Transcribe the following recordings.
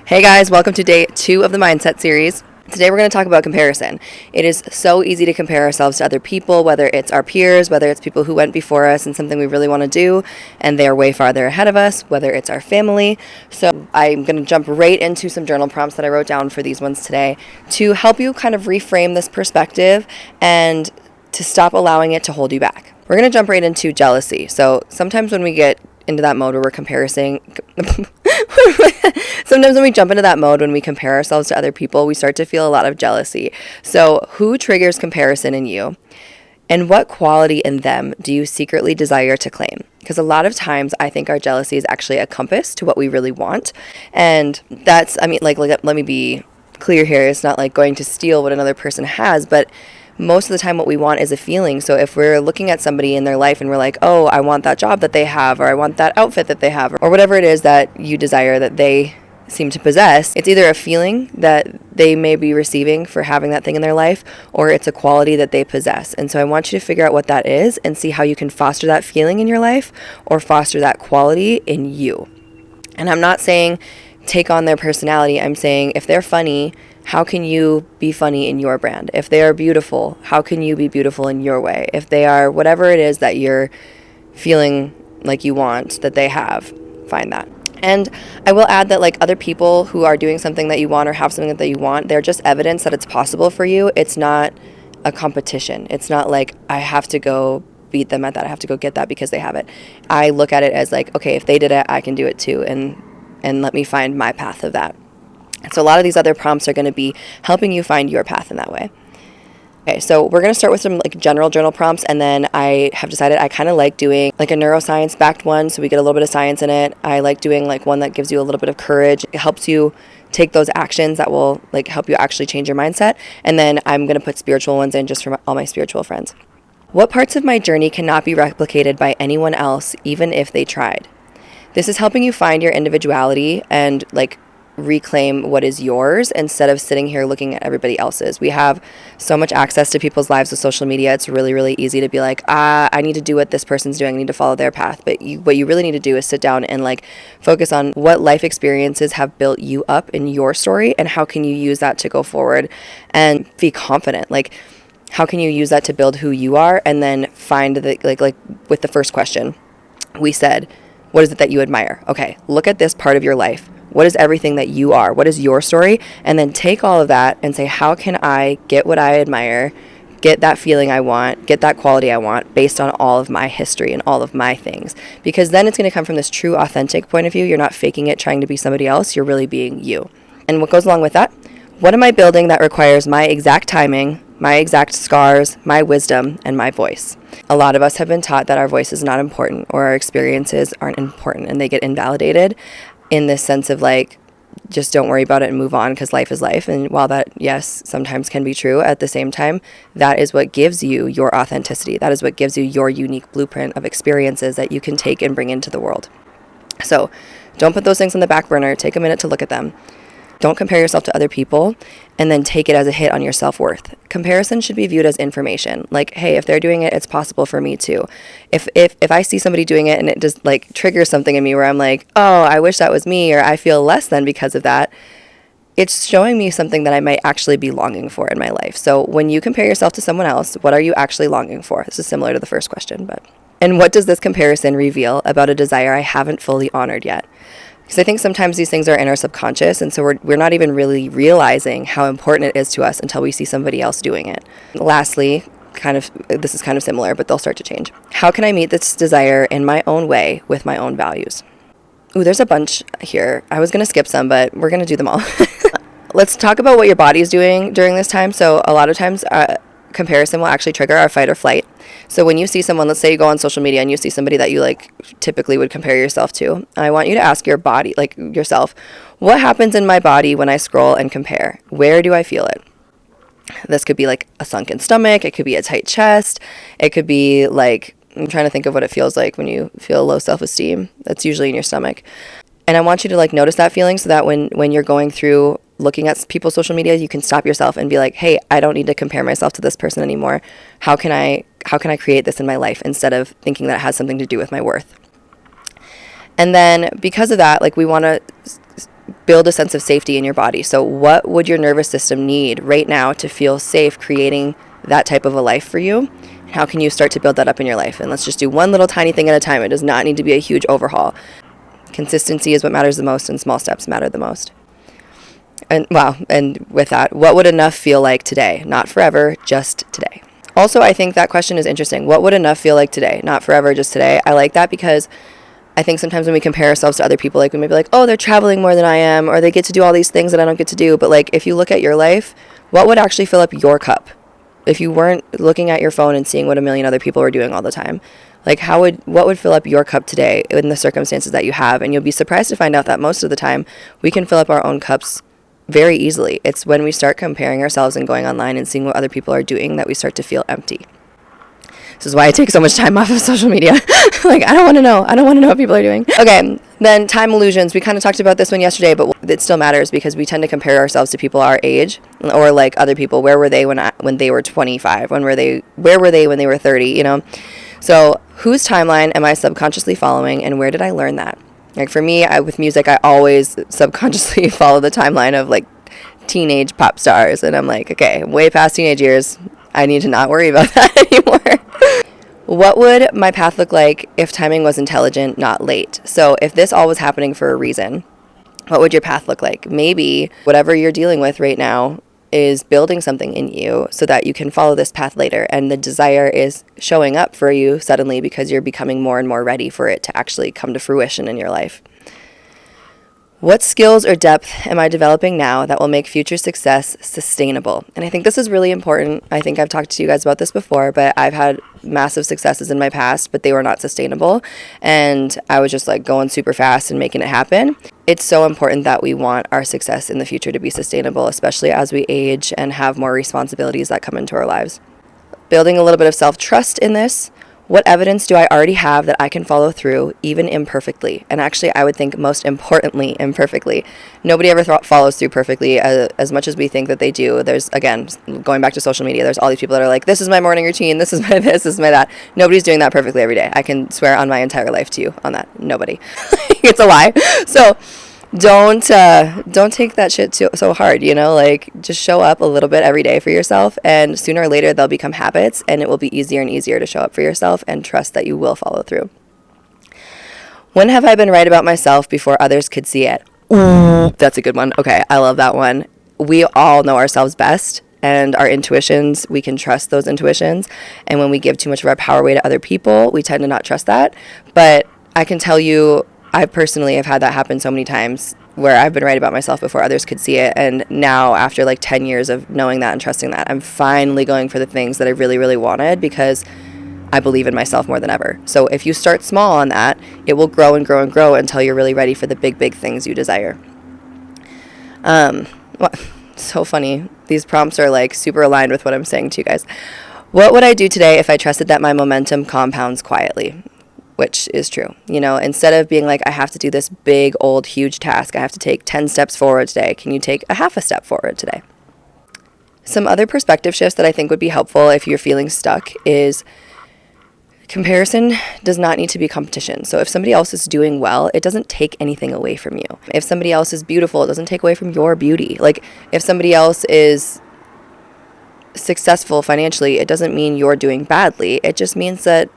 Hey guys, welcome to day 2 of the Mindset series. Today we're going to talk about comparison. It is so easy to compare ourselves to other people, whether it's our peers, whether it's people who went before us and something we really want to do and they're way farther ahead of us, whether it's our family. So I'm going to jump right into some journal prompts that I wrote down for these ones today to help you kind of reframe this perspective and to stop allowing it to hold you back. We're going to jump right into jealousy. So sometimes when we get into that mode where we're comparing sometimes when we jump into that mode when we compare ourselves to other people, we start to feel a lot of jealousy. So who triggers comparison in you, and what quality in them do you secretly desire to claim? Because a lot of times I think our jealousy is actually a compass to what we really want. And that's, let me be clear here, it's not like going to steal what another person has, but most of the time what we want is a feeling. So if we're looking at somebody in their life and we're like, oh, I want that job that they have, or I want that outfit that they have, or whatever it is that you desire that they seem to possess, it's either a feeling that they may be receiving for having that thing in their life, or it's a quality that they possess. And so I want you to figure out what that is and see how you can foster that feeling in your life or foster that quality in you. And I'm not saying take on their personality. I'm saying if they're funny, how can you be funny in your brand? If they are beautiful, how can you be beautiful in your way? If they are whatever it is that you're feeling like you want that they have, find that. And I will add that like other people who are doing something that you want or have something that you want, they're just evidence that it's possible for you. It's not a competition. It's not like I have to go beat them at that. I have to go get that because they have it. I look at it as like, okay, if they did it, I can do it too. And let me find my path of that. So a lot of these other prompts are going to be helping you find your path in that way. Okay, so we're going to start with some like general journal prompts, and then I have decided I kind of like doing like a neuroscience backed one, so we get a little bit of science in it. I like doing like one that gives you a little bit of courage. It helps you take those actions that will like help you actually change your mindset. And then I'm going to put spiritual ones in just for all my spiritual friends. What parts of my journey cannot be replicated by anyone else, even if they tried? This is helping you find your individuality and like reclaim what is yours instead of sitting here looking at everybody else's. We have so much access to people's lives with social media. It's really, really easy to be like, I need to do what this person's doing. I need to follow their path. But what you really need to do is sit down and like focus on what life experiences have built you up in your story and how can you use that to go forward and be confident. Like, how can you use that to build who you are? And then find the like with the first question, we said, what is it that you admire? Okay, look at this part of your life. What is everything that you are? What is your story? And then take all of that and say, how can I get what I admire, get that feeling I want, get that quality I want based on all of my history and all of my things? Because then it's going to come from this true, authentic point of view. You're not faking it, trying to be somebody else. You're really being you. And what goes along with that? What am I building that requires my exact timing, my exact scars, my wisdom, and my voice? A lot of us have been taught that our voice is not important or our experiences aren't important and they get invalidated in this sense of like, just don't worry about it and move on because life is life. And while that, yes, sometimes can be true, at the same time, that is what gives you your authenticity. That is what gives you your unique blueprint of experiences that you can take and bring into the world. So don't put those things on the back burner. Take a minute to look at them. Don't compare yourself to other people and then take it as a hit on your self-worth. Comparison should be viewed as information. Like, hey, if they're doing it, it's possible for me too. If I see somebody doing it and it just like triggers something in me where I'm like, oh, I wish that was me, or I feel less than because of that, it's showing me something that I might actually be longing for in my life. So when you compare yourself to someone else, what are you actually longing for? This is similar to the first question, and what does this comparison reveal about a desire I haven't fully honored yet? Because I think sometimes these things are in our subconscious, and so we're not even really realizing how important it is to us until we see somebody else doing it. Lastly, this is kind of similar, but they'll start to change. How can I meet this desire in my own way with my own values? Ooh, there's a bunch here. I was going to skip some, but we're going to do them all. Let's talk about what your body is doing during this time. So a lot of times comparison will actually trigger our fight or flight. So when you see someone, let's say you go on social media and you see somebody that you like typically would compare yourself to, I want you to ask your body, like yourself, what happens in my body when I scroll and compare? Where do I feel it? This could be like a sunken stomach. It could be a tight chest. It could be like, I'm trying to think of what it feels like when you feel low self-esteem. That's usually in your stomach. And I want you to like notice that feeling so that when you're going through looking at people's social media, you can stop yourself and be like, hey, I don't need to compare myself to this person anymore. How can I create this in my life instead of thinking that it has something to do with my worth? And then because of that, like we want to build a sense of safety in your body. So what would your nervous system need right now to feel safe creating that type of a life for you? How can you start to build that up in your life? And let's just do one little tiny thing at a time. It does not need to be a huge overhaul. Consistency is what matters the most, and small steps matter the most. And with that, what would enough feel like today? Not forever, just today. Also, I think that question is interesting. What would enough feel like today? Not forever, just today. I like that because I think sometimes when we compare ourselves to other people, like we may be like, oh, they're traveling more than I am, or they get to do all these things that I don't get to do. But like, if you look at your life, what would actually fill up your cup? If you weren't looking at your phone and seeing what a million other people are doing all the time, like what would fill up your cup today in the circumstances that you have? And you'll be surprised to find out that most of the time we can fill up our own cups very easily. It's when we start comparing ourselves and going online and seeing what other people are doing that we start to feel empty. This is why I take so much time off of social media. Like, I don't want to know. I don't want to know what people are doing. Okay, then time illusions. We kind of talked about this one yesterday, but it still matters because we tend to compare ourselves to people our age or like other people. Where were they when they were 25? Where were they when they were 30, you know? So whose timeline am I subconsciously following, and where did I learn that? Like for me, with music, I always subconsciously follow the timeline of like teenage pop stars. And I'm like, okay, I'm way past teenage years. I need to not worry about that anymore. What would my path look like if timing was intelligent, not late? So if this all was happening for a reason, what would your path look like? Maybe whatever you're dealing with right now is building something in you so that you can follow this path later. And the desire is showing up for you suddenly because you're becoming more and more ready for it to actually come to fruition in your life. What skills or depth am I developing now that will make future success sustainable? And I think this is really important. I think I've talked to you guys about this before, but I've had massive successes in my past, but they were not sustainable. And I was just like going super fast and making it happen. It's so important that we want our success in the future to be sustainable, especially as we age and have more responsibilities that come into our lives. Building a little bit of self-trust in this. What evidence do I already have that I can follow through, even imperfectly? And actually, I would think most importantly, imperfectly. Nobody ever follows through perfectly as much as we think that they do. There's, again, going back to social media, there's all these people that are like, this is my morning routine, this is my this is my that. Nobody's doing that perfectly every day. I can swear on my entire life to you on that. Nobody. It's a lie. So don't take that shit so hard, you know, like just show up a little bit every day for yourself, and sooner or later they'll become habits, and it will be easier and easier to show up for yourself and trust that you will follow through. When have I been right about myself before others could see it? Ooh, that's a good one. Okay, I love that one. We all know ourselves best, and our intuitions, we can trust those intuitions, and when we give too much of our power away to other people, we tend to not trust that. But I can tell you, I personally have had that happen so many times where I've been right about myself before others could see it. And now after like 10 years of knowing that and trusting that, I'm finally going for the things that I really, really wanted because I believe in myself more than ever. So if you start small on that, it will grow and grow and grow until you're really ready for the big, big things you desire. So funny. These prompts are like super aligned with what I'm saying to you guys. What would I do today if I trusted that my momentum compounds quietly? Which is true. You know, instead of being like, I have to do this big, old, huge task, I have to take 10 steps forward today. Can you take a half a step forward today? Some other perspective shifts that I think would be helpful if you're feeling stuck is comparison does not need to be competition. So if somebody else is doing well, it doesn't take anything away from you. If somebody else is beautiful, it doesn't take away from your beauty. Like if somebody else is successful financially, it doesn't mean you're doing badly. It just means that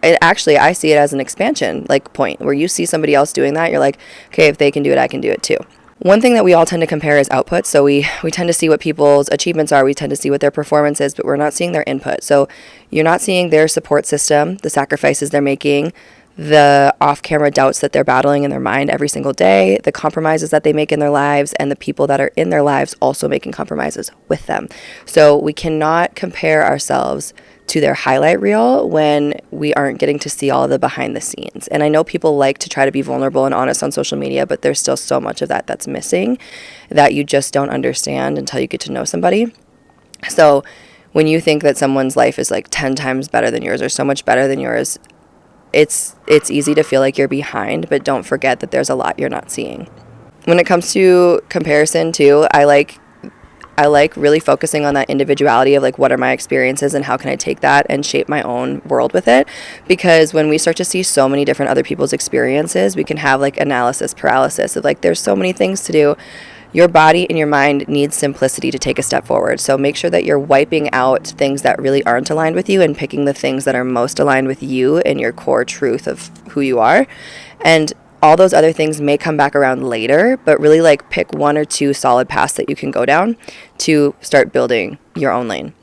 I see it as an expansion like point where you see somebody else doing that. You're like, okay, if they can do it, I can do it too. One thing that we all tend to compare is output. So we tend to see what people's achievements are. We tend to see what their performance is, but we're not seeing their input. So you're not seeing their support system, the sacrifices they're making, the off-camera doubts that they're battling in their mind every single day, the compromises that they make in their lives, and the people that are in their lives also making compromises with them. So we cannot compare ourselves to their highlight reel when we aren't getting to see all of the behind the scenes. And I know people like to try to be vulnerable and honest on social media, but there's still so much of that that's missing that you just don't understand until you get to know somebody. So when you think that someone's life is like 10 times better than yours or so much better than yours, it's easy to feel like you're behind, but don't forget that there's a lot you're not seeing. When it comes to comparison too, I I like really focusing on that individuality of like, what are my experiences and how can I take that and shape my own world with it? Because when we start to see so many different other people's experiences, we can have like analysis paralysis of like, there's so many things to do. Your body and your mind needs simplicity to take a step forward. So make sure that you're wiping out things that really aren't aligned with you and picking the things that are most aligned with you and your core truth of who you are. And all those other things may come back around later, but really like pick one or two solid paths that you can go down to start building your own lane.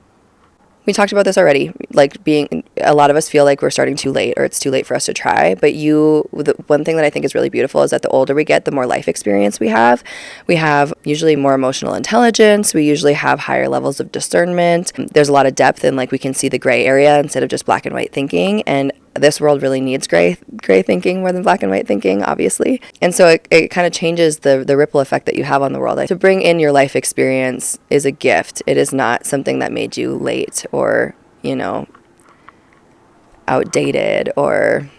We talked about this already, like a lot of us feel like we're starting too late or it's too late for us to try. But the one thing that I think is really beautiful is that the older we get, the more life experience we have. We have usually more emotional intelligence. We usually have higher levels of discernment. There's a lot of depth and like we can see the gray area instead of just black and white thinking. And this world really needs gray thinking more than black and white thinking, obviously. And so it kind of changes the ripple effect that you have on the world. Like, to bring in your life experience is a gift. It is not something that made you late or, outdated or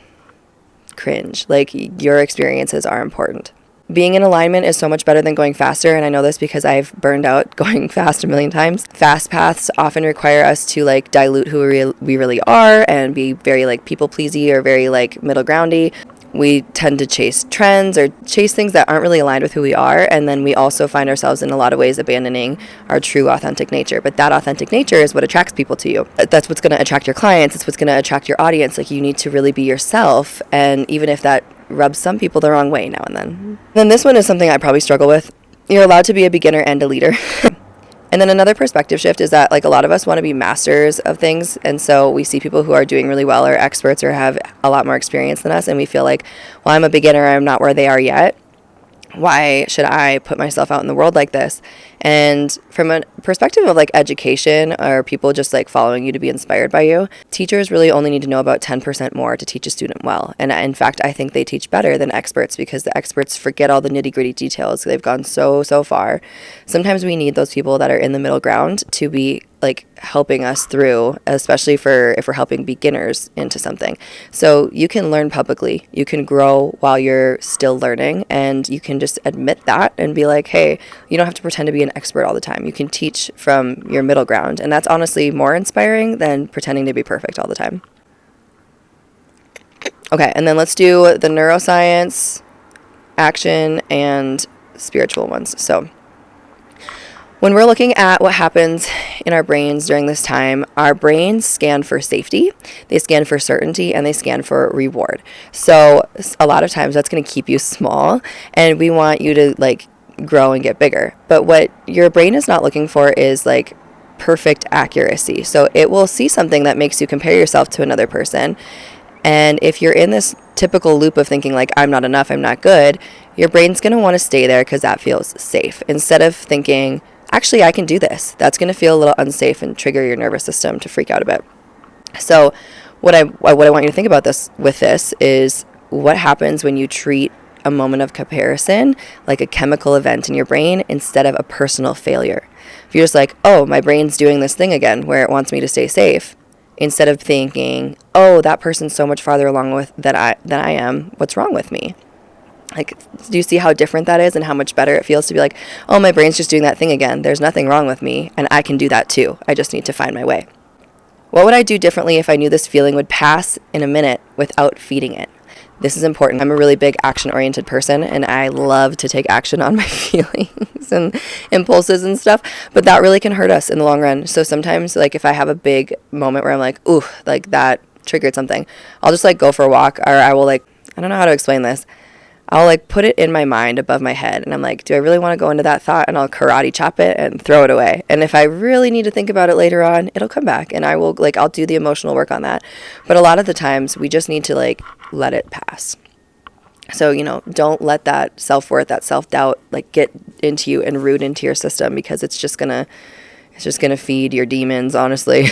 cringe. Like, your experiences are important. Being in alignment is so much better than going faster, and I know this because I've burned out going fast a million times. Fast paths often require us to like dilute who we really are and be very like people pleasy or very like middle groundy. We tend to chase trends or chase things that aren't really aligned with who we are, and then we also find ourselves in a lot of ways abandoning our true authentic nature. But that authentic nature is what attracts people to you. That's what's going to attract your clients. It's what's going to attract your audience. Like, you need to really be yourself, and even if that rubs some people the wrong way now and then. Then this one is something I probably struggle with. You're allowed to be a beginner and a leader. And then another perspective shift is that like a lot of us want to be masters of things, and so we see people who are doing really well or experts or have a lot more experience than us, and we feel like, well, I'm a beginner, I'm not where they are yet. Why should I put myself out in the world like this? And from a perspective of like education or people just like following you to be inspired by you, teachers really only need to know about 10% more to teach a student well. And in fact, I think they teach better than experts because the experts forget all the nitty gritty details. They've gone so far. Sometimes we need those people that are in the middle ground to be like helping us through, especially if we're helping beginners into something. So you can learn publicly, you can grow while you're still learning, and you can just admit that and be like, hey, you don't have to pretend to be an expert all the time. You can teach from your middle ground, and that's honestly more inspiring than pretending to be perfect all the time. Okay, and then let's do the neuroscience, action, and spiritual ones. So when we're looking at what happens in our brains during this time, our brains scan for safety, they scan for certainty, and they scan for reward. So a lot of times that's going to keep you small, and we want you to like grow and get bigger. But what your brain is not looking for is like perfect accuracy. So it will see something that makes you compare yourself to another person. And if you're in this typical loop of thinking like, I'm not enough, I'm not good, your brain's going to want to stay there because that feels safe. Instead of thinking, actually, I can do this. That's going to feel a little unsafe and trigger your nervous system to freak out a bit. So what I want you to think about this is what happens when you treat a moment of comparison like a chemical event in your brain instead of a personal failure. If you're just like, oh, my brain's doing this thing again where it wants me to stay safe, instead of thinking, oh, that person's so much farther along than I am, what's wrong with me? Like, do you see how different that is and how much better it feels to be like, oh, my brain's just doing that thing again. There's nothing wrong with me, and I can do that too. I just need to find my way. What would I do differently if I knew this feeling would pass in a minute without feeding it? This is important. I'm a really big action-oriented person, and I love to take action on my feelings and impulses and stuff, but that really can hurt us in the long run. So sometimes, like, if I have a big moment where I'm like, ooh, like that triggered something, I'll just like go for a walk, or I will like, I don't know how to explain this. I'll like put it in my mind above my head, and I'm like, do I really want to go into that thought? And I'll karate chop it and throw it away. And if I really need to think about it later on, it'll come back, and I'll do the emotional work on that. But a lot of the times we just need to like let it pass. So, don't let that self-worth, that self-doubt like get into you and root into your system, because it's just gonna feed your demons, honestly.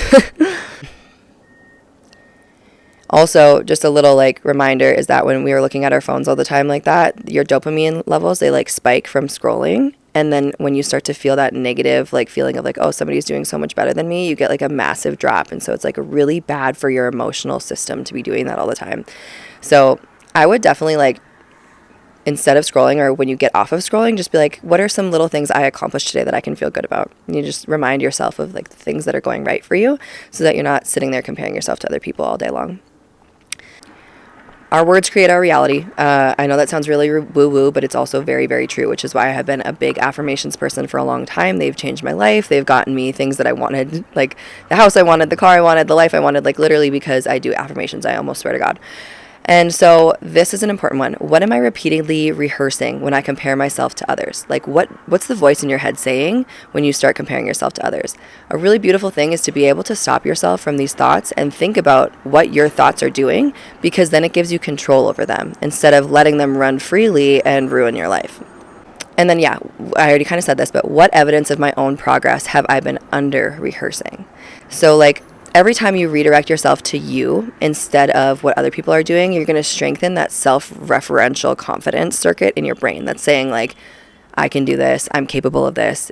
Also, just a little like reminder is that when we are looking at our phones all the time like that, your dopamine levels, they like spike from scrolling. And then when you start to feel that negative like feeling of like, oh, somebody's doing so much better than me, you get like a massive drop. And so it's like really bad for your emotional system to be doing that all the time. So I would definitely like instead of scrolling, or when you get off of scrolling, just be like, what are some little things I accomplished today that I can feel good about? And you just remind yourself of like the things that are going right for you, so that you're not sitting there comparing yourself to other people all day long. Our words create our reality. I know that sounds really woo-woo, but it's also very, very true, which is why I have been a big affirmations person for a long time. They've changed my life. They've gotten me things that I wanted, like the house I wanted, the car I wanted, the life I wanted, like literally because I do affirmations. I almost swear to God. And so this is an important one. What am I repeatedly rehearsing when I compare myself to others? Like what's the voice in your head saying when you start comparing yourself to others? A really beautiful thing is to be able to stop yourself from these thoughts and think about what your thoughts are doing, because then it gives you control over them instead of letting them run freely and ruin your life. And then, yeah, I already kind of said this, but what evidence of my own progress have I been under rehearsing? So like, every time you redirect yourself to you instead of what other people are doing, you're going to strengthen that self-referential confidence circuit in your brain that's saying like, I can do this, I'm capable of this.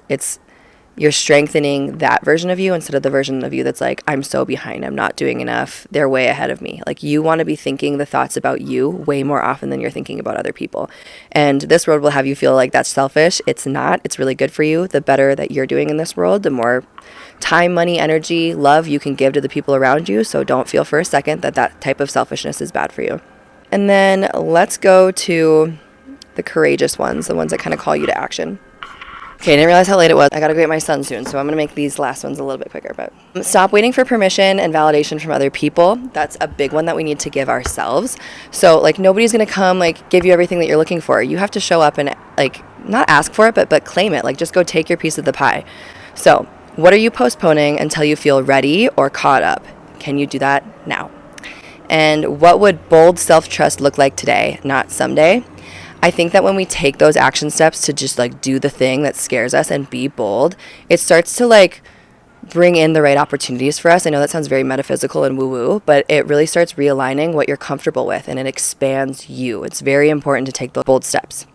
You're strengthening that version of you instead of the version of you that's like, I'm so behind, I'm not doing enough, they're way ahead of me. Like, you want to be thinking the thoughts about you way more often than you're thinking about other people. And this world will have you feel like that's selfish. It's not. It's really good for you. The better that you're doing in this world, the more time, money, energy, love you can give to the people around you. So don't feel for a second that that type of selfishness is bad for you. And then let's go to the courageous ones, the ones that kind of call you to action. Okay, I didn't realize how late it was. I gotta go get my son soon, so I'm gonna make these last ones a little bit quicker. But stop waiting for permission and validation from other people. That's a big one that we need to give ourselves. So like, nobody's gonna come like give you everything that you're looking for. You have to show up and like not ask for it, but claim it. Like, just go take your piece of the pie. So what are you postponing until you feel ready or caught up? Can you do that now? And what would bold self-trust look like today, not someday? I think that when we take those action steps to just like do the thing that scares us and be bold, it starts to like bring in the right opportunities for us. I know that sounds very metaphysical and woo-woo, but it really starts realigning what you're comfortable with, and it expands you. It's very important to take those bold steps.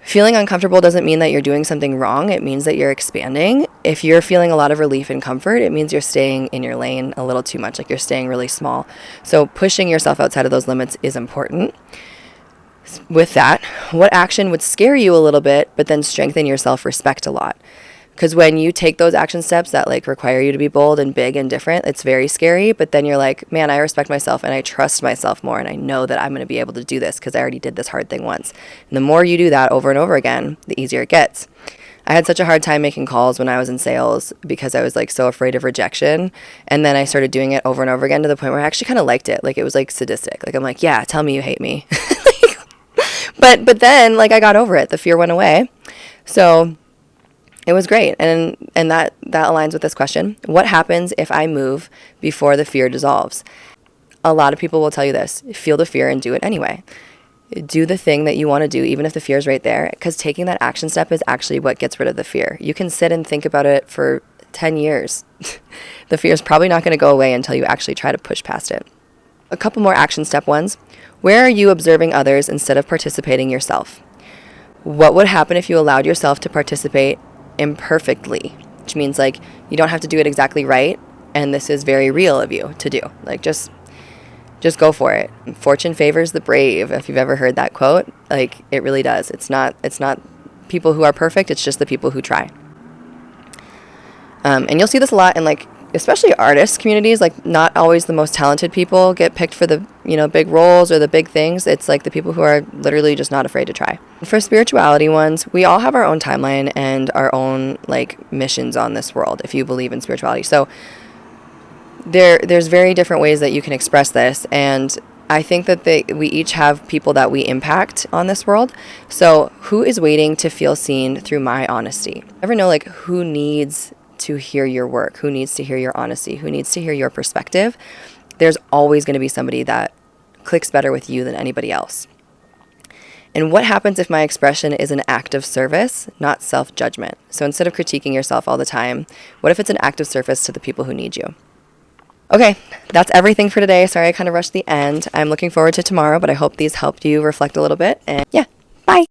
Feeling uncomfortable doesn't mean that you're doing something wrong. It means that you're expanding. If you're feeling a lot of relief and comfort, it means you're staying in your lane a little too much, like you're staying really small. So pushing yourself outside of those limits is important. With that, what action would scare you a little bit, but then strengthen your self-respect a lot? Because when you take those action steps that like require you to be bold and big and different, it's very scary. But then you're like, man, I respect myself and I trust myself more. And I know that I'm going to be able to do this because I already did this hard thing once. And the more you do that over and over again, the easier it gets. I had such a hard time making calls when I was in sales because I was like so afraid of rejection. And then I started doing it over and over again to the point where I actually kind of liked it. Like, it was like sadistic. Like, I'm like, yeah, tell me you hate me. But then like I got over it. The fear went away. So it was great. And that aligns with this question. What happens if I move before the fear dissolves? A lot of people will tell you this. Feel the fear and do it anyway. Do the thing that you want to do, even if the fear is right there, because taking that action step is actually what gets rid of the fear. You can sit and think about it for 10 years. The fear is probably not going to go away until you actually try to push past it. A couple more action step ones. Where are you observing others instead of participating yourself? What would happen if you allowed yourself to participate imperfectly? Which means like you don't have to do it exactly right, and this is very real of you to do. Like, just go for it. Fortune favors the brave. If you've ever heard that quote, like, it really does. It's not people who are perfect, it's just the people who try. And you'll see this a lot in like, especially artist communities. Like, not always the most talented people get picked for the, big roles or the big things. It's like the people who are literally just not afraid to try. For spirituality ones, we all have our own timeline and our own like missions on this world, if you believe in spirituality. So there's very different ways that you can express this. And I think that we each have people that we impact on this world. So who is waiting to feel seen through my honesty? Ever know like who needs to hear your work, who needs to hear your honesty, who needs to hear your perspective? There's always going to be somebody that clicks better with you than anybody else. And what happens if my expression is an act of service, not self-judgment? So instead of critiquing yourself all the time, what if it's an act of service to the people who need you? Okay, that's everything for today. Sorry I kind of rushed the end. I'm looking forward to tomorrow, but I hope these helped you reflect a little bit. And yeah, bye.